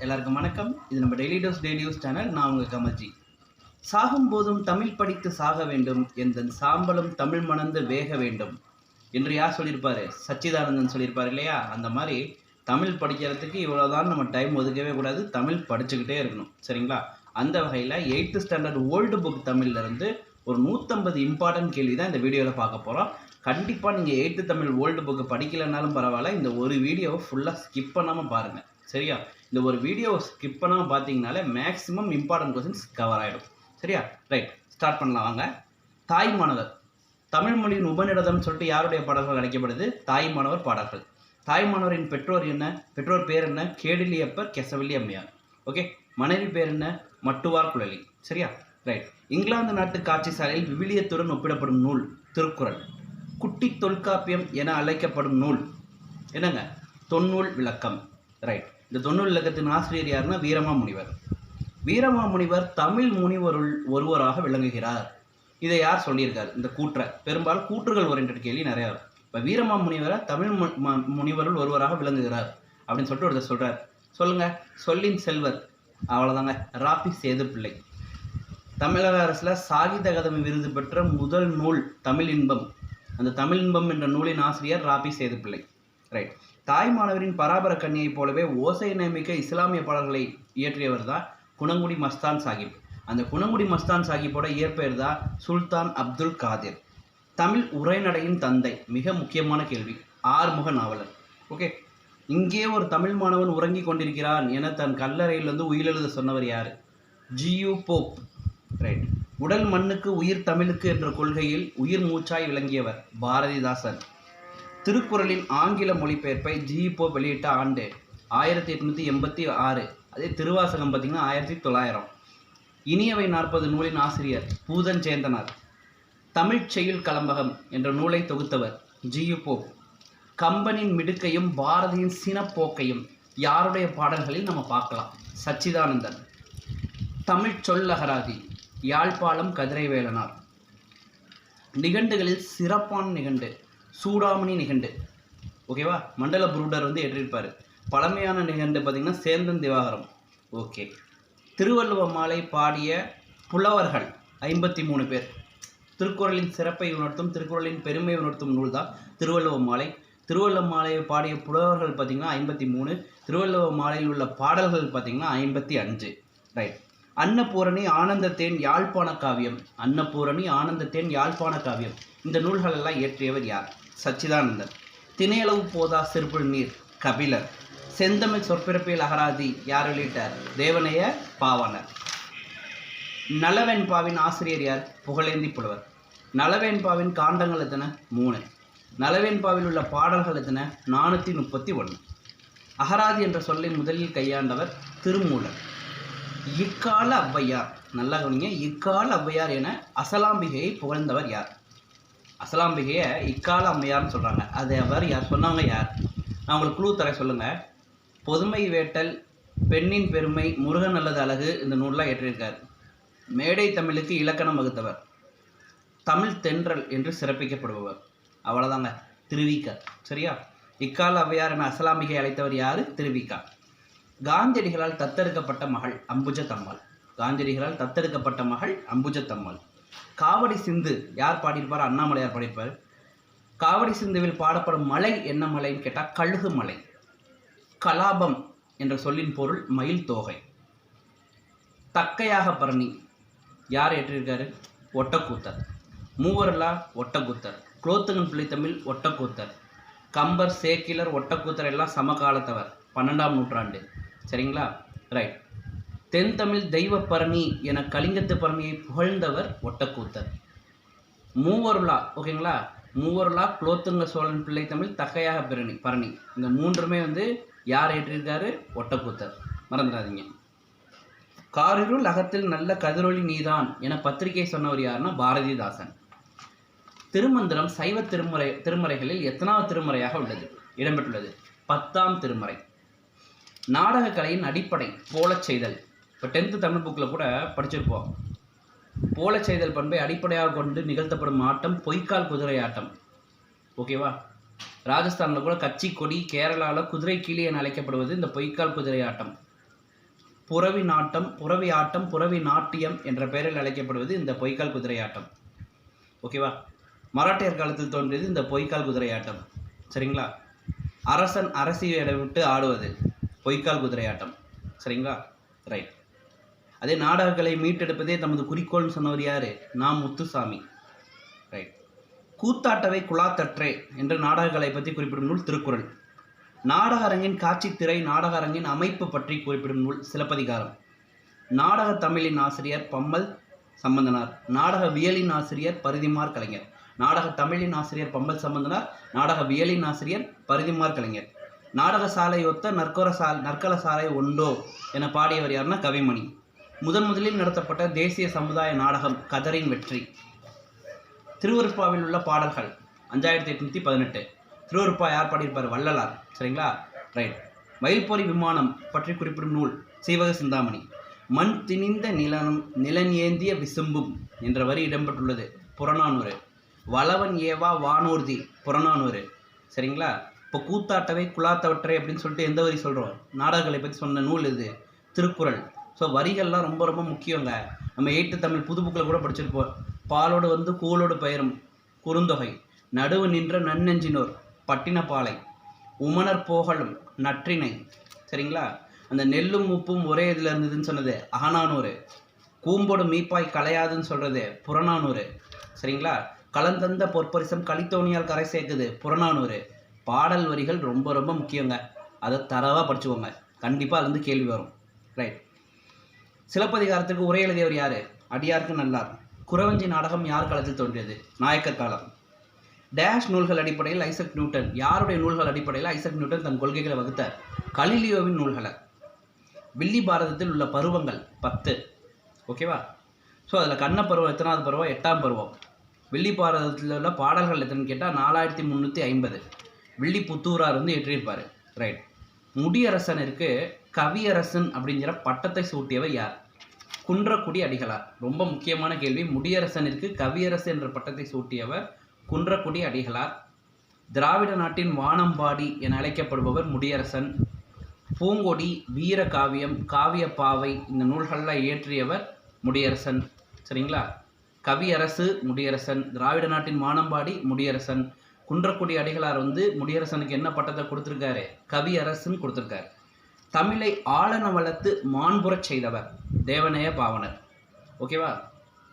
எல்லாருக்கும் வணக்கம். இது நம்ம டெய்லி நியூஸ் சேனல். நான் உங்கள் கமல்ஜி. சாகும் போதும் தமிழ் படித்து சாக வேண்டும், எந்தன் சாம்பலும் தமிழ் மணந்து வேக வேண்டும் என்று யார் சொல்லியிருப்பாரு? சச்சிதானந்தன் சொல்லியிருப்பார் இல்லையா? அந்த மாதிரி தமிழ் படிக்கிறதுக்கு இவ்வளோதான் நம்ம டைம் ஒதுக்கவே கூடாது, தமிழ் படிச்சுக்கிட்டே இருக்கணும். சரிங்களா? அந்த வகையில் 8th ஸ்டாண்டர்ட் ஓல்டு புக் தமிழ்லேருந்து ஒரு 150 இம்பார்ட்டன்ட் கேள்வி தான் இந்த வீடியோவில் பார்க்க போகிறோம். கண்டிப்பாக நீங்கள் 8th தமிழ் ஓல்டு புக்கு படிக்கலைன்னாலும் பரவாயில்ல, இந்த ஒரு வீடியோவை ஃபுல்லாக ஸ்கிப் பண்ணாமல் பாருங்கள். சரியா? இந்த ஒரு வீடியோவை ஸ்கிப் பண்ணாமல் பார்த்தீங்கனாலே மேக்ஸிமம் இம்பார்ட்டன்ட் கொஸ்டின்ஸ் கவர் ஆகிடும். சரியா? ரைட், ஸ்டார்ட் பண்ணலாம் வாங்க. தாய்மானவர் தமிழ் மொழியின் உபநிடதம் சொல்லிட்டு யாருடைய பாடல்கள் அழைக்கப்படுது? தாய்மானவர் பாடல்கள். தாய்மானவரின் பெற்றோர் என்ன? பெற்றோர் பேர் என்ன? கேடிலியப்பர், கெசவல்லி அம்மையார். ஓகே. மனைவி பேர் என்ன? மட்டுவார் குழலி. சரியா? ரைட். இங்கிலாந்து நாட்டு காட்சி சாலையில் விவிலியத்துடன் ஒப்பிடப்படும் நூல் திருக்குறள். குட்டி தொல்காப்பியம் என அழைக்கப்படும் நூல் என்னங்க? தொன்னூல் விளக்கம். ரைட். இந்த தொன்னூல் விளக்கத்தின் ஆசிரியர் யாருன்னா வீரமாமுனிவர். வீரமாமுனிவர் தமிழ் முனிவருள் ஒருவராக விளங்குகிறார். இதை யார் சொல்லியிருக்காரு? இந்த கூற்றை பெரும்பாலும் கூற்றுகள் ஓரியன்ட் கேள்வி நிறையா வரும். இப்போ வீரமாமுனிவரை தமிழ் முனிவருள் ஒருவராக விளங்குகிறார் அப்படின்னு சொல்லிட்டு ஒருத்தர் சொல்கிறார். சொல்லுங்க. சொல்லின் செல்வர். அவ்வளோதாங்க. ராபி சேதுப்பிள்ளை. தமிழக அரசில் சாகித்ய அகாதமி விருது பெற்ற முதல் நூல் தமிழ் இன்பம். அந்த தமிழ் இன்பம் என்ற நூலின் ஆசிரியர் ராபி சேதுப்பிள்ளை. ரைட். தாய்மானவரின் பராபர கன்னியைப் போலவே ஓசை நியமிக்க இஸ்லாமிய பாடல்களை இயற்றியவர் தான் குணங்குடி மஸ்தான் சாஹிப். அந்த குணங்குடி மஸ்தான் சாஹிப்போட இயற்பெயர் தான் சுல்தான் அப்துல் காதிர். தமிழ் உரைநடையின் தந்தை. மிக முக்கியமான கேள்வி. ஆறுமுக நாவலர். ஓகே. இங்கே ஒரு தமிழ் மாணவன் உறங்கி கொண்டிருக்கிறான் என தன் கல்லறையிலிருந்து உயிரெழுத சொன்னவர் யார்? G U Pope. ரைட். உடல் மண்ணுக்கு உயிர் தமிழுக்கு என்ற கொள்கையில் உயிர் மூச்சாய் விளங்கியவர் பாரதிதாசன். திருக்குறளின் ஆங்கில மொழிபெயர்ப்பை ஜியு போப் வெளியிட்ட ஆண்டு 1886. அதே திருவாசகம் பார்த்திங்கன்னா 1900. இனியவை 40 நூலின் ஆசிரியர் பூதஞ்சேந்தனார். தமிழ்ச் செய்யுள் கலம்பகம் என்ற நூலை தொகுத்தவர் ஜியு போப். கம்பனின் மிடுக்கையும் பாரதியின் சினப்போக்கையும் யாருடைய பாடல்களில் நம்ம பார்க்கலாம்? சச்சிதானந்தன். தமிழ் சொல்லகராதி யாழ்ப்பாணம் கதிரைவேலனார். நிகண்டுகளில் சிறப்பான நிகண்டு சூடாமணி நிகண்டு. ஓகேவா? மண்டல புரூடர் ஏற்றிருப்பார். பழமையான நிகண்டு பார்த்திங்கன்னா சேந்தன் திவாகரம். ஓகே. திருவள்ளுவ மாலை பாடிய புலவர்கள் 53 பேர். திருக்குறளின் சிறப்பை உணர்த்தும், திருக்குறளின் பெருமை உணர்த்தும் நூல் தான் திருவள்ளுவ மாலை. திருவள்ளுவ மாலையை பாடிய புலவர்கள் பார்த்திங்கன்னா 53. திருவள்ளுவ மாலையில் உள்ள பாடல்கள் பார்த்திங்கன்னா 55. ரைட். அன்னபூரணி ஆனந்தத்தேன் யாழ்ப்பாண காவியம். அன்னபூரணி ஆனந்தத்தேன் யாழ்ப்பாண காவியம். இந்த நூல்கள் எல்லாம் இயற்றியவர் யார்? சச்சிதானந்தன். திணையளவு போதா சிறுபுள் நீர் கபிலர். செந்தமிழ் சொற்பிறப்பியல் அகராதி யார் வெளியிட்டார்? தேவனைய பாவாணர். நலவெண்பாவின் ஆசிரியர் யார்? புகழேந்தி புலவர். நலவேண்பாவின் காண்டங்கள் எத்தனை? 3. நலவேண்பாவில் உள்ள பாடல்கள் எத்தனை? 431. அகராதி என்ற சொல்லை முதலில் கையாண்டவர் திருமூலர். இக்கால ஔவையார். நல்லா கவனிங்க. இக்கால ஔவையார் என அசலாம்பிகையை புகழ்ந்தவர் யார்? அசலாம்பிகையை இக்கால அம்மையார்னு சொல்கிறாங்க. அது அவர் யார்? சொன்னவங்க யார்? நான் உங்களுக்கு குழு தர சொல்லுங்கள். பொதுமை வேட்டல், பெண்ணின் பெருமை, முருகன் அல்லது அழகு இந்த நூல்லாம் ஏற்றிருக்கார். மேடை தமிழுக்கு இலக்கணம் வகுத்தவர். தமிழ் தென்றல் என்று சிறப்பிக்கப்படுபவர். அவ்வளோதாங்க. திருவிக்கா. சரியா? இக்கால ஔவையார் என அசலாம்பிகை அழைத்தவர் யார்? திருவிக்கா. காந்தியடிகளால் தத்தெடுக்கப்பட்ட மகள் அம்புஜத்தம்மாள். காந்தியடிகளால் தத்தெடுக்கப்பட்ட மகள் அம்புஜத்தம்மாள். காவடி சிந்து யார் பாடியிருப்பார்? அண்ணாமலையார் பாடியிருப்பார். காவடி சிந்துவில் பாடப்படும் மலை என்ன மலைன்னு கேட்டால் கழுகு மலை. கலாபம் என்ற சொல்லின் பொருள் மயில் தோகை. தக்கையாக பரணி யார் ஏற்றிருக்காரு? ஒட்டக்கூத்தர். மூவரலா ஒட்டக்கூத்தர். குலோத்துங்கன் பிள்ளைத்தமிழ் ஒட்டக்கூத்தர். கம்பர், சேக்கிலர், ஒட்டக்கூத்தர் எல்லாம் சமகாலத்தவர், 12ஆம் நூற்றாண்டு. சரிங்களா? ரைட். தென் தமிழ் தெய்வ பரணி என கலிங்கத்து பரணியை புகழ்ந்தவர் ஒட்டக்கூத்தர். மூவருலா. ஓகேங்களா? மூவருலா, குலோத்துங்க சோழன் பிள்ளை தமிழ், தக்கையாக பரணி இந்த மூன்றுமே யார் ஏற்றிருக்காரு? ஒட்டக்கூத்தர். மறந்துடாதீங்க. காரிருள் அகத்தில் நல்ல கதிரொளி நீதான் என பத்திரிகை சொன்னவர் யாருன்னா பாரதிதாசன். திருமந்திரம் சைவ திருமுறைகளில் எத்தனாவது திருமுறையாக உள்ளது? இடம்பெற்றுள்ளது 10ஆம் திருமுறை. நாடகக்கலையின் அடிப்படை போலச் செய்தல். இப்போ 10th தமிழ் புக்கில் கூட படிச்சிருப்போம். போலச் செய்தல் பண்பை அடிப்படையாக கொண்டு நிகழ்த்தப்படும் ஆட்டம் பொய்க்கால் குதிரை ஆட்டம். ஓகேவா? ராஜஸ்தானில் கூட கட்சி கொடி, கேரளாவில் குதிரை கிளி என அழைக்கப்படுவது இந்த பொய்க்கால் குதிரை ஆட்டம். புறவி நாட்டம், புறவி ஆட்டம், புறவி நாட்டியம் என்ற பெயரில் அழைக்கப்படுவது இந்த பொய்க்கால் குதிரை ஆட்டம். ஓகேவா? மராட்டியர் காலத்தில் தோன்றியது இந்த பொய்க்கால் குதிரை ஆட்டம். சரிங்களா? அரசன் அரசியை விட்டு ஆடுவது பொய்க்கால் குதிரை ஆட்டம். சரிங்களா? ரைட். அதே நாடகங்களை மீட்டெடுப்பதே தமது குறிக்கோள்னு சொன்னவர் யாரு? நாம் முத்துசாமி. ரைட். கூத்தாட்டவை குழாத்தற்றே என்ற நாடகங்களை பற்றி குறிப்பிடும் நூல் திருக்குறள். நாடக அரங்கின் காட்சி திரை, நாடக அரங்கின் அமைப்பு பற்றி குறிப்பிடும் நூல் சிலப்பதிகாரம். நாடக தமிழின் ஆசிரியர் பம்மல் சம்பந்தனார். நாடகவியலின் ஆசிரியர் பரிதிமார் கலைஞர். நாடக தமிழின் ஆசிரியர் பம்மல் சம்பந்தனார். நாடகவியலின் ஆசிரியர் பரிதிமார் கலைஞர். நாடக சாலை ஒத்த நற்கல சாலை ஒண்டோ என பாடியவர் யாருன்னா கவிமணி. முதலில் நடத்தப்பட்ட தேசிய சமுதாய நாடகம் கதரின் வெற்றி. திருவருப்பாவில் உள்ள பாடல்கள் 5818. திருவருப்பா யார் பாடியிருப்பார்? வள்ளலார். சரிங்களா? ரைட். மயில்பொறி விமானம் பற்றி குறிப்பிடும் நூல் சீவக சிந்தாமணி. மண் திணிந்த நிலன் ஏந்திய விசும்பும் என்ற வரி இடம்பெற்றுள்ளது புறநானூறு. வளவன் ஏவா வானூர்தி புறநானூறு. சரிங்களா? இப்போ கூத்தாட்டவை குழாத்தவற்றை அப்படின்னு சொல்லிட்டு எந்த வரி சொல்கிறோம்? நாடகங்களை பற்றி சொன்ன நூல் இது திருக்குறள். ஸோ வரிகள்லாம் ரொம்ப ரொம்ப முக்கியங்க. நம்ம 8th தமிழ் புது புக்கில் கூட படிச்சிருப்போம். பாலோடு வந்து கூலோடு பெயரும் குறுந்தொகை. நடுவு நின்ற நன்னெஞ்சினோர் பட்டினப்பாலை. உமனர் போகலும் நற்றினை. சரிங்களா? அந்த நெல்லும் உப்பும் ஒரே இதில் இருந்ததுன்னு சொன்னது அகநானூறு. கூம்போடு மீப்பாய் கலையாதுன்னு சொல்கிறது புறநானூறு. சரிங்களா? களந்தந்த பொற்பரிசம் கலித்தோணியால் கரை சேர்க்குது புறநானூறு. பாடல் வரிகள் ரொம்ப ரொம்ப முக்கியங்க. அதை தரவாக படிச்சுக்கோங்க. கண்டிப்பாக அதுலேருந்து கேள்வி வரும். ரைட். சிலப்பதிகாரத்துக்கு உரை எழுதியவர் யார்? அடியார்க்கு நல்லார். குறவஞ்சி நாடகம் யார் காலத்தில் தோன்றியது? நாயக்கர் காலம். டேஷ் நூல்கள் அடிப்படையில் ஐசக் நியூட்டன். யாருடைய நூல்கள் அடிப்படையில் ஐசக் நியூட்டன் தன் கொள்கைகளை வகுத்தார்? கலிலியோவின் நூல்களை. வில்லி பாரதத்தில் உள்ள பருவங்கள் 10. ஓகேவா? ஸோ அதில் கண்ண பருவம் எத்தனாவது பருவம்? 8ஆம் பருவம். வில்லி பாரதத்தில் உள்ள பாடல்கள் எத்தனைன்னு கேட்டால் 4350. வில்லி புத்தூரார் வந்து ஏற்றியிருப்பார். ரைட். முடியரசனிற்கு கவியரசன் அப்படிங்கிற பட்டத்தை சூட்டியவர் யார்? குன்றக்குடி அடிகளார். ரொம்ப முக்கியமான கேள்வி. முடியரசனிற்கு கவியரசு என்ற பட்டத்தை சூட்டியவர் குன்றக்குடி அடிகளார். திராவிட நாட்டின் வானம்பாடி என அழைக்கப்படுபவர் முடியரசன். பூங்கொடி, வீர காவியம், காவியப்பாவை இந்த நூல்களில் இயற்றியவர் முடியரசன். சரிங்களா? கவியரசு முடியரசன். திராவிட நாட்டின் வானம்பாடி முடியரசன். குன்றக்குடி அடிகளார் வந்து முடியரசனுக்கு என்ன பட்டத்தை கொடுத்துருக்காரு? கவியரசுன்னு கொடுத்துருக்காரு. தமிழை ஆளன வளர்த்து மாண்புறச் செய்தவர் தேவநேய பாவனர். ஓகேவா?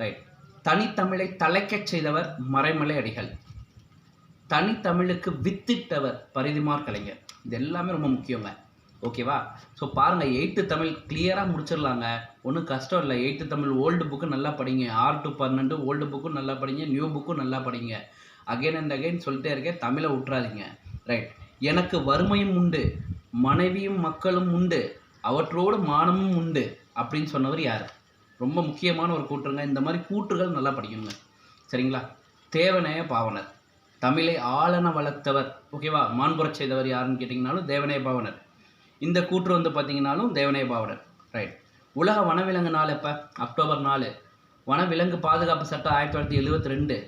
ரைட். தனித்தமிழை தலைக்கச் செய்தவர் மறைமலை அடிகள். தனித்தமிழுக்கு வித்திட்டவர் பரிதிமார் கலைஞர். இது எல்லாமே ரொம்ப முக்கியங்க. ஓகேவா? ஸோ பாருங்கள், 8th தமிழ் கிளியராக முடிச்சிடலாங்க. ஒன்றும் கஷ்டம் இல்லை. 8th தமிழ் ஓல்டு புக்கு நல்லா படிங்க. 6 to 12 ஓல்டு புக்கும் நல்லா படிங்க. நியூ புக்கும் நல்லா படிங்க. அகைன் அண்ட் அகைன் சொல்லிட்டே இருக்கேன், தமிழை விட்டுறாதீங்க. ரைட். எனக்கு வறுமையும் உண்டு, மனைவியும் மக்களும் உண்டு, அவற்றோடு மானமும் உண்டு அப்படின்னு சொன்னவர் யார்? ரொம்ப முக்கியமான ஒரு கூற்றுங்க. இந்த மாதிரி கூற்றுகள் நல்லா படிக்கணுங்க. சரிங்களா? தேவநேய பாவனர். தமிழை ஆளன வளர்த்தவர். ஓகேவா? மாண்புறச் செய்தவர் யாருன்னு கேட்டிங்கனாலும் தேவநேய பாவனர். இந்த கூற்று வந்து பார்த்தீங்கன்னாலும் தேவநேய பாவனர். ரைட். உலக வனவிலங்கு நாள் எப்போ? அக்டோபர் 4. வனவிலங்கு பாதுகாப்பு சட்டம் 1972.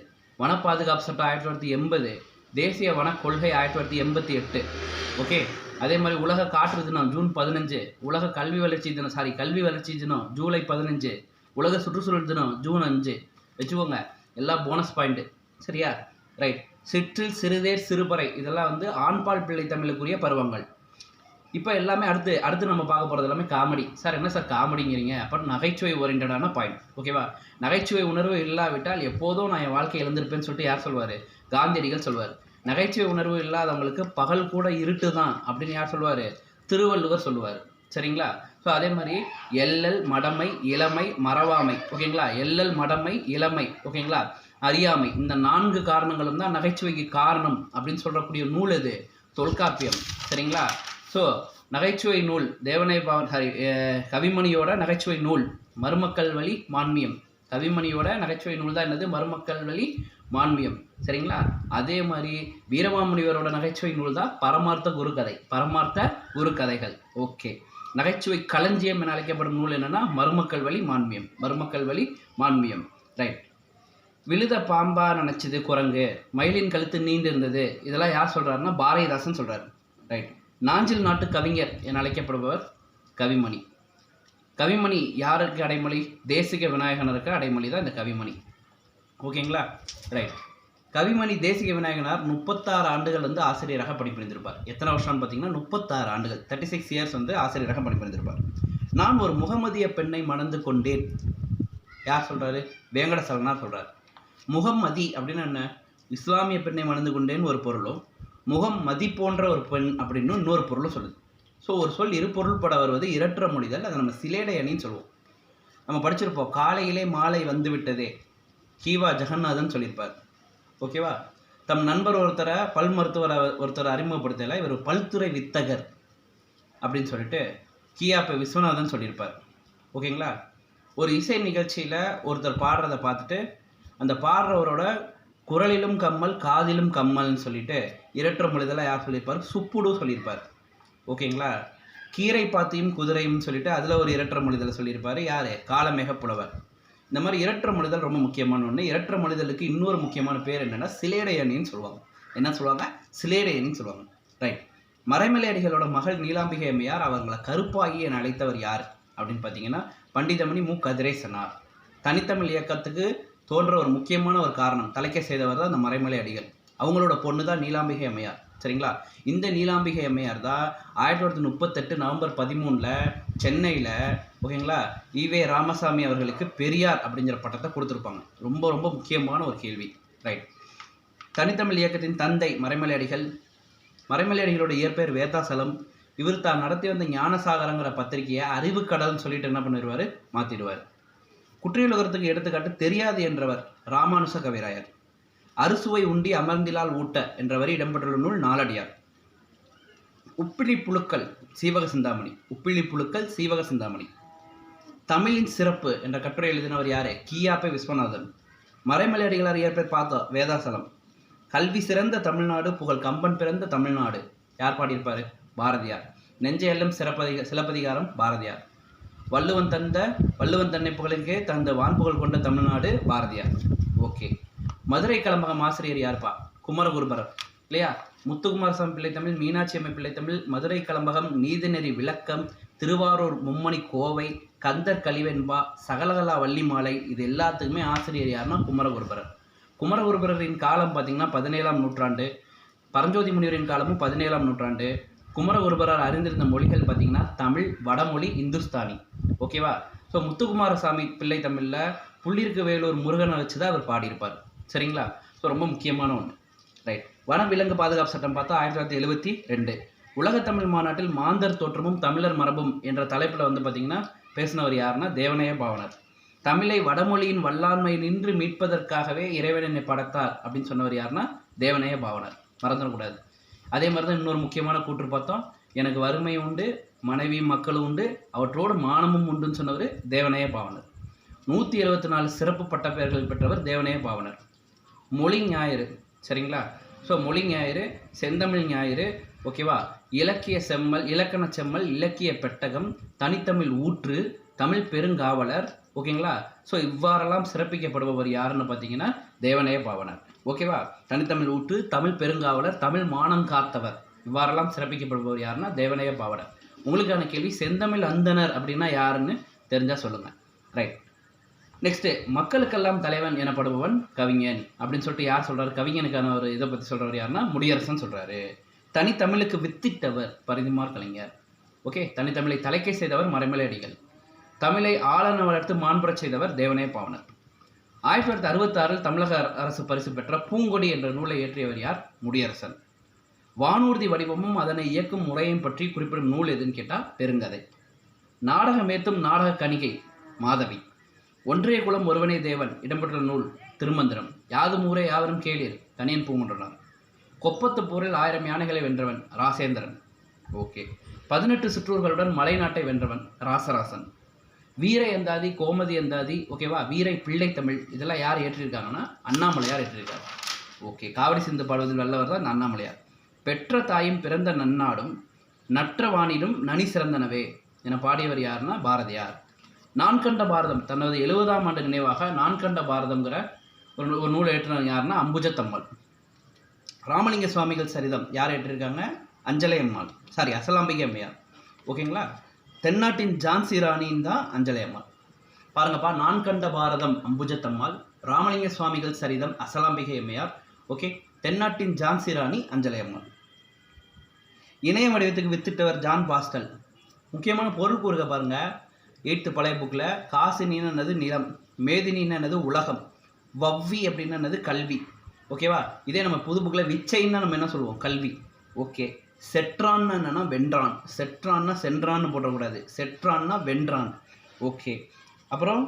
வன பாதுகாப்பு சட்டம் 1980. தேசிய வன கொள்கை 1988. ஓகே. அதே மாதிரி உலக காற்று தினம் ஜூன் 15. உலக கல்வி வளர்ச்சி தினம் ஜூலை 15. உலக சுற்றுச்சூழல் தினம் ஜூன் 5. வச்சுக்கோங்க, எல்லாம் போனஸ் பாயிண்ட்டு. சரியா? ரைட். சிற்றில் சிறுதேர் சிறுபறை இதெல்லாம் வந்து ஆண்பால் பிள்ளை தமிழுக்குரிய பருவங்கள். இப்போ எல்லாமே அடுத்து நம்ம பார்க்க போகிறது எல்லாமே காமெடி. சார் என்ன சார் காமெடிங்கிறீங்க? அப்போ நகைச்சுவை ஓரியன்டான பாயிண்ட். ஓகேவா? நகைச்சுவை உணர்வு இல்லாவிட்டால் எப்போதும் நான் என் வாழ்க்கை இழந்திருப்பேன்னு சொல்லிட்டு யார் சொல்வார்? காந்தியடிகள் சொல்வார். நகைச்சுவை உணர்வு இல்லாதவங்களுக்கு பகல் கூட இருட்டு தான் அப்படின்னு யார் சொல்வார்? திருவள்ளுவர் சொல்லுவார். சரிங்களா? ஸோ அதே மாதிரி எல்லல், மடமை, இளமை, மறவாமை. ஓகேங்களா? எல்லல், மடமை, இளமை, ஓகேங்களா, அறியாமை, இந்த 4 காரணங்களும் தான் நகைச்சுவைக்கு காரணம் அப்படின்னு சொல்லக்கூடிய நூல் எது? தொல்காப்பியம். சரிங்களா? ஸோ நகைச்சுவை நூல் தேவநேய கவிமணியோட நகைச்சுவை நூல் மருமக்கள் வழி மான்மியம். கவிமணியோட நகைச்சுவை நூல் தான் என்னது? மருமக்கள் வழி மான்மியம். சரிங்களா? அதே மாதிரி வீரமாமுனிவரோட நகைச்சுவை நூல் தான் பரமார்த்த குரு கதைகள். ஓகே. நகைச்சுவை களஞ்சியம் என அழைக்கப்படும் நூல் என்னன்னா மருமக்கள் வழி மான்மியம். ரைட். விழுத பாம்பா நினச்சது குரங்கு, மயிலின் கழுத்து நீண்டு இருந்தது, இதெல்லாம் யார் சொல்கிறாருன்னா பாரதிதாசன் சொல்கிறார். ரைட். நாஞ்சில் நாட்டு கவிஞர் என அழைக்கப்படுபவர் கவிமணி. கவிமணி யாருக்கு அடைமொழி? தேசிக விநாயகனருக்கு அடைமொழி தான் இந்த கவிமணி. ஓகேங்களா? ரைட். கவிமணி தேசிக விநாயகனார் 36 ஆண்டுகள் வந்து ஆசிரியராக பணிபுரிந்திருப்பார். எத்தனை வருஷம்னு பார்த்தீங்கன்னா 36 ஆண்டுகள், 36 இயர்ஸ் வந்து ஆசிரியராக பணிபுரிந்திருப்பார். நான் ஒரு முகமதிய பெண்ணை மணந்து கொண்டேன். யார் சொல்றாரு? வேங்கடசலனார் சொல்றார். முகம்மதி அப்படின்னு என்ன? இஸ்லாமிய பெண்ணை மணந்து கொண்டேன்னு ஒரு பொருளும், முகம்மதி போன்ற ஒரு பெண் அப்படின்னு இன்னொரு பொருளும் சொல்லுது. ஸோ ஒரு சொல் இரு பொருள்பட வருவது இரற்ற மொழிதல். அதை நம்ம சிலேடை அணின்னு சொல்லுவோம். நம்ம படிச்சிருப்போம், காலையிலே மாலை வந்து விட்டதே, கீவா ஜெகநாதன் சொல்லியிருப்பார். ஓகேவா? தம் நண்பர் ஒருத்தரை பல் மருத்துவரை ஒருத்தரை அறிமுகப்படுத்தலை, இவர் பல்துறை வித்தகர் அப்படின்னு சொல்லிட்டு கியாப விஸ்வநாதன் சொல்லியிருப்பார். ஓகேங்களா? ஒரு இசை நிகழ்ச்சியில் ஒருத்தர் பாடுறதை பார்த்துட்டு அந்த பாடுறவரோட குரலிலும் கம்மல் காதிலும் கம்மல்னு சொல்லிட்டு இரற்ற மொழிதெல்லாம் யார் சொல்லியிருப்பார்? சுப்புடு சொல்லியிருப்பார். ஓகேங்களா? கீரை பாத்தியும் குதிரையும் சொல்லிட்டு அதில் ஒரு இரற்ற மொழிதலை சொல்லியிருப்பார். யார்? காலமேக புலவர். இந்த மாதிரி இரற்ற மொழிதல் ரொம்ப முக்கியமான ஒன்று. இரற்ற மொழிதலுக்கு இன்னொரு முக்கியமான பேர் என்னென்னா சிலேடை அணின்னு சொல்லுவாங்க. என்ன சொல்லுவாங்க? சிலேடை அணின்னு சொல்லுவாங்க. ரைட். மறைமலை அடிகளோட மகள் நீலாம்பிகை அம்மையார் அவங்களை கருப்பாகி என அழைத்தவர் யார் அப்படின்னு பார்த்தீங்கன்னா பண்டிதமணி மு. கதிரேசனார். தனித்தமிழ் இயக்கத்துக்கு தோன்ற ஒரு முக்கியமான ஒரு காரணம் தலைக்க செய்தவர் தான் அந்த மறைமலை அடிகள். அவங்களோட பொண்ணு தான் நீலாம்பிகை அம்மையார். சரிங்களா? இந்த நீலாம்பிகை அம்மையார் தான் 1938 நவம்பர் 13 சென்னையில், ஓகேங்களா, ஈவே ராமசாமி அவர்களுக்கு பெரியார் அப்படிங்கிற பட்டத்தை கொடுத்துருப்பாங்க. ரொம்ப ரொம்ப முக்கியமான ஒரு கேள்வி. ரைட். தனித்தமிழ் இயக்கத்தின் தந்தை மறைமலை அடிகள். மறைமலை அடிகளோட இயற்பெயர் வேதாசலம். இவர் தான் நடத்தி வந்த ஞானசாகரங்கிற பத்திரிகையை அறிவுக்கடல்னு சொல்லிட்டு என்ன பண்ணிடுவார்? மாற்றிடுவார். குற்றியலுகரத்துக்கு எடுத்துக்காட்டு தெரியாது என்றவர் ராமானுச கவிராயர். அறுசுவை உண்டி அமர்ந்திலால் ஊட்ட என்ற வரி இடம்பெற்றுள்ள நூல் நாலடியார். உப்பிலி புழுக்கள் சீவக சிந்தாமணி. உப்பிலி புழுக்கள் சீவக சிந்தாமணி. தமிழின் சிறப்பு என்ற கட்டுரை எழுதினவர் யாரு? கியாப விஸ்வநாதன். மறைமலை அடிகளார் இயற்பெயர் பார்த்தோம், வேதாசலம். கல்வி சிறந்த தமிழ்நாடு, புகழ் கம்பன் பிறந்த தமிழ்நாடு யார் பாடியிருப்பாரு? பாரதியார். நெஞ்சையெல்லும் சிலப்பதிகாரம் பாரதியார். வள்ளுவன் தன்னை புகழுக்கே தந்த வான்புகழ் கொண்ட தமிழ்நாடு பாரதியார். ஓகே. மதுரை கலம்பகம் ஆசிரியர் யார்ப்பா? குமரகுருபரர் இல்லையா? முத்துக்குமாரசாமி பிள்ளைத்தமிழ், மீனாட்சி அம்மை பிள்ளைத்தமிழ், மதுரை கலம்பகம், நீதிநெறி விளக்கம், திருவாரூர் மும்மணி கோவை, கந்தர் கலிவெண்பா, சகலகலா வள்ளிமாலை, இது எல்லாத்துக்குமே ஆசிரியர் யாருன்னா குமரகுருபரர். குமரகுருபரரின் காலம் பார்த்தீங்கன்னா 17ஆம் நூற்றாண்டு. பரஞ்சோதி முனிவரின் காலமும் 17ஆம் நூற்றாண்டு. குமரகுருபரர் அறிந்திருந்த மொழிகள் பார்த்தீங்கன்னா தமிழ், வடமொழி, இந்துஸ்தானி. ஓகேவா? ஸோ முத்துக்குமாரசாமி பிள்ளை தமிழில் புள்ளிருக்கு வேலூர் முருகனை வச்சு தான் அவர் பாடியிருப்பார். சரிங்களா? ஸோ ரொம்ப முக்கியமான ஒன்று. ரைட். வனவிலங்கு பாதுகாப்பு சட்டம் பார்த்தா 1972. உலகத்தமிழ் மாநாட்டில் மாந்தர் தோற்றமும் தமிழர் மரபும் என்ற தலைப்பில் வந்து பார்த்தீங்கன்னா பேசினவர் யாருன்னா தேவனைய பாவனர். தமிழை வடமொழியின் வல்லாண்மை நின்று மீட்பதற்காகவே இறைவன் என்னை படைத்தார் அப்படின்னு சொன்னவர் யாருன்னா தேவனைய பாவனர். மறந்துடக்கூடாது. அதே மாதிரி தான் இன்னொரு முக்கியமான கூற்று பார்த்தோம். எனக்கு வறுமை உண்டு, மனைவியும் மக்களும் உண்டு, அவற்றோடு மானமும் உண்டுன்னு சொன்னவர் தேவனைய பாவனர். 174 சிறப்பு பட்டப்பெயர்கள் பெற்றவர் தேவனைய பாவனர். மொழி ஞாயிறு. சரிங்களா? ஸோ மொழி ஞாயிறு, செந்தமிழ் ஞாயிறு, ஓகேவா, இலக்கிய செம்மல், இலக்கண செம்மல், இலக்கிய பெட்டகம், தனித்தமிழ் ஊற்று, தமிழ் பெருங்காவலர். ஓகேங்களா? ஸோ இவ்வாறெல்லாம் சிறப்பிக்கப்படுபவர் யாருன்னு பார்த்தீங்கன்னா தேவனைய பாவனர். ஓகேவா? தனித்தமிழ் ஊற்று, தமிழ் பெருங்காவலர், தமிழ் மானம் காத்தவர், இவ்வாறெல்லாம் சிறப்பிக்கப்படுபவர் யாருன்னா தேவனைய பாவனர். உங்களுக்கான கேள்வி, செந்தமிழ் அந்தனர் அப்படின்னா யாருன்னு தெரிஞ்சால் சொல்லுங்கள். ரைட். நெக்ஸ்ட்டு, மக்களுக்கெல்லாம் தலைவன் எனப்படுபவன் கவிஞன் அப்படின்னு சொல்லிட்டு யார் சொல்கிறார்? கவிஞனுக்கான ஒரு இதை பற்றி சொல்கிறவர் யாருன்னா முடியரசன் சொல்கிறாரு. தனித்தமிழுக்கு வித்திட்டவர் பரிதிமார் கலைஞர். ஓகே. தனித்தமிழை தலைக்கை செய்தவர் மறைமலை அடிகள். தமிழை ஆளன வளர்த்து மாண்புறச் செய்தவர் தேவனைய பாவனர். 1966 தமிழக அரசு பரிசு பெற்ற பூங்கொடி என்ற நூலை இயற்றியவர் யார்? முடியரசன். வானூர்தி வடிவமும் அதனை இயக்கும் முறையும் பற்றி குறிப்பிடும் நூல் எதுன்னு கேட்டால் பெருங்கதை. நாடகமேத்தும் நாடக கணிகை மாதவி. ஒன்றிய குலம் ஒருவனே தேவன் இடம்பெற்ற நூல் திருமந்திரம். யாதும் ஊரே யாவரும் கேளீர் தனியன் பூங்குன்றனார். கொப்பத்து போரில் 1000 யானைகளை வென்றவன் ராசேந்திரன். ஓகே. 18 சிற்றூர்களுடன் மலை நாட்டை வென்றவன் ராசராசன். வீரை அந்தாதி, கோமதி அந்தாதி, ஓகேவா, வீரை பிள்ளை தமிழ், இதெல்லாம் யார் ஏற்றிருக்காங்கன்னா அண்ணாமலையார் ஏற்றிருக்கார். ஓகே. காவடி சிந்து பாடுவதில் வல்லவர் தான் அண்ணாமலையார். பெற்ற தாயும் பிறந்த நன்னாடும் நற்ற வானிலும் நனி சிறந்தனவே என பாடியவர் யாருன்னா பாரதியார். நான் கண்ட பாரதம், தனது 70ஆம் ஆண்டு நினைவாக நான் கண்ட பாரதம்ங்கிற ஒரு நூல் ஏற்றினர் யாருன்னா அம்புஜத்தம்மாள். ராமலிங்க சுவாமிகள் சரிதம் யார் ஏற்றிருக்காங்க? அஞ்சலை அம்மாள், அசலாம்பிகை அம்மையார். ஓகேங்களா? தென்னாட்டின் ஜான்சி ராணின்னு தான் அஞ்சலை அம்மாள். பாருங்கப்பா, நான் கண்ட பாரதம் அம்புஜத்தம்மாள், ராமலிங்க சுவாமிகள் சரிதம் அசலாம்பிகை அம்மையார். ஓகே, தென்னாட்டின் ஜான்சி ராணி அஞ்சலை அம்மாள். இணைய வடிவத்துக்கு வித்திட்டவர் ஜான் பாஸ்டல். முக்கியமான பொருள் கூறுக பாருங்க. 8th பழைய புக்கில் காசினின்னு என்னது நிலம், மேதினின்னு என்னது உலகம், வவ்வி அப்படின்னு என்னது கல்வி. ஓகேவா? இதே நம்ம புது புக்கில் விச்சைன்னா நம்ம என்ன சொல்லுவோம்? கல்வி. ஓகே, செற்றான்னு என்னன்னா வென்றான். செற்றான்னா சென்றான்னு போடக்கூடாது, செற்றான்னா வென்றான். ஓகே, அப்புறம்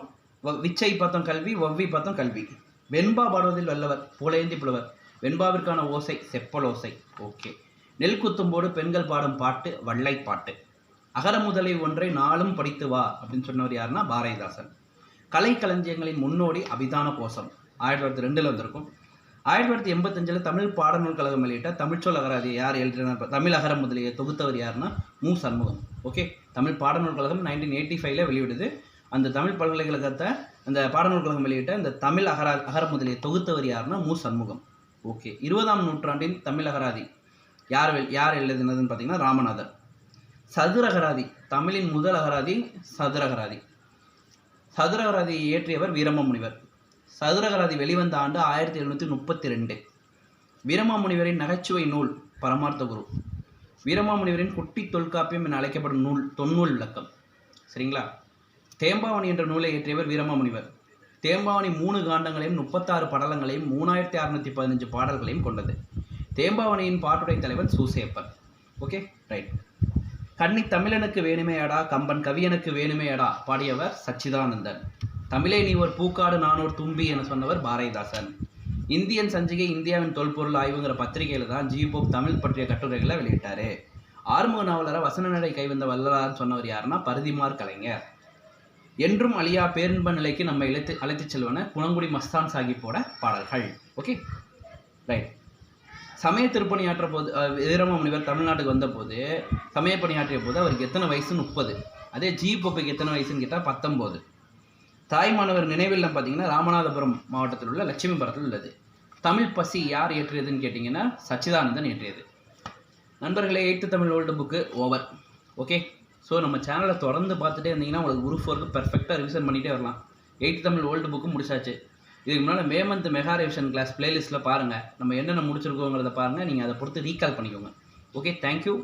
விச்சை பார்த்தோம் கல்வி, வவ்வி பார்த்தோம் கல்வி. வெண்பா பாடுவதில் வல்லவர் புலையந்தி புலவர். வெண்பாவிற்கான ஓசை செப்பலோசை. ஓகே, நெல் குத்தும்போடு பெண்கள் பாடும் பாட்டு வள்ளைப்பாட்டு. அகர முதலை ஒன்றை நாளும் படித்து வா அப்படின்னு சொன்னவர் யாருன்னா பாரதிதாசன். கலை களஞ்சியங்களின் முன்னோடி அபிதான கோஷம் 1902 வந்திருக்கும். 1985 தமிழ் பாடநூல் கழகம் வெளியிட்ட தமிழ்ச்சொல் அகராதி யார் எழுதினார்? தமிழ் அகர முதலியை தொகுத்தவர் யாருன்னா மு சண்முகம். ஓகே, தமிழ் பாடநூல் கழகம் 1985 வெளியிடுது. அந்த தமிழ் பல்கலைக்கழகத்தை அந்த பாடநூல் கழகம் வெளியிட்ட இந்த தமிழ் அகர முதலியை தொகுத்தவர் யாருன்னா மு சண்முகம். ஓகே, 20ஆம் நூற்றாண்டின் தமிழ் அகராதி யார் எழுதினதுன்னு பார்த்தீங்கன்னா ராமநாதன். சதுரகராதி தமிழின் முதல் அகராதி சதுரகராதி. சதுரகராதியை இயற்றியவர் வீரமாமுனிவர். சதுரகராதி வெளிவந்த ஆண்டு 1732. வீரமாமுனிவரின் நகைச்சுவை நூல் பரமார்த்த குரு. வீரமாமுனிவரின் குட்டி தொல்காப்பியம் என அழைக்கப்படும் நூல் தொன்னூல் விளக்கம். சரிங்களா? தேம்பாவணி என்ற நூலை இயற்றியவர் வீரமாமுனிவர். தேம்பாவணி 3 காண்டங்களையும் 36 படலங்களையும் 3615 பாடல்களையும் கொண்டது. தேம்பாவணியின் பாட்டுடை தலைவன் சூசேப்பர். Okay, right. கன்னி தமிழனுக்கு வேணுமையடா கம்பன் கவியனுக்கு வேணுமையடா பாடியவர் சச்சிதானந்தன். தமிழே நீ ஒரு பூக்காடு நானோர் தும்பி என சொன்னவர் பாரதிதாசன். இந்தியன் சஞ்சிகை இந்தியாவின் தொல்பொருள் ஆய்வுங்கிற பத்திரிகையில் தான் ஜி போப் தமிழ் பற்றிய கட்டுரைகளை வெளியிட்டாரு. ஆறுமுக நாவலரை வசன நடை கைவந்த வல்லலான்னு சொன்னவர் யாருன்னா பரிதிமார் கலைஞர். என்றும் அழியா பேரின்ப நிலைக்கு நம்ம அழைத்து செல்வன குணங்குடி மஸ்தான் சாஹிப்போட பாடல்கள். Okay, right. சமய திருப்பணியாற்ற போது வீரமாமுனிவர் தமிழ்நாட்டுக்கு வந்தபோது சமயப்பணியாற்றிய போது அவருக்கு எத்தனை வயசு? 30. அதே ஜி போப்புக்கு எத்தனை வயசுன்னு கேட்டால் 19. தாய்மானவர் நினைவில்லம் பார்த்தீங்கன்னா ராமநாதபுரம் மாவட்டத்தில் உள்ள லட்சுமிபுரத்தில் உள்ளது. தமிழ் பசி யார் ஏற்றியதுன்னு கேட்டிங்கன்னா சச்சிதானந்தன் ஏற்றியது. நண்பர்களே, 8th Tamil old book over. Okay, so நம்ம சேனலை தொடர்ந்து பார்த்துட்டே இருந்தீங்கன்னா உங்களுக்கு குரூப் 4க்கு பெர்ஃபெக்டாக ரிவிஷன் பண்ணிகிட்டே வரலாம். 8th தமிழ் ஓல்டு புக்கு முடிச்சாச்சு. இதுக்கு முன்னால் May month mega revision class பிளேலிஸ்ட்டில் பாருங்கள், நம்ம என்னென்ன முடிச்சிருக்கோங்கிறத பாருங்கள். நீங்கள் அதை பொறுத்து ரீகால் பண்ணிக்கோங்க. Okay, thank you.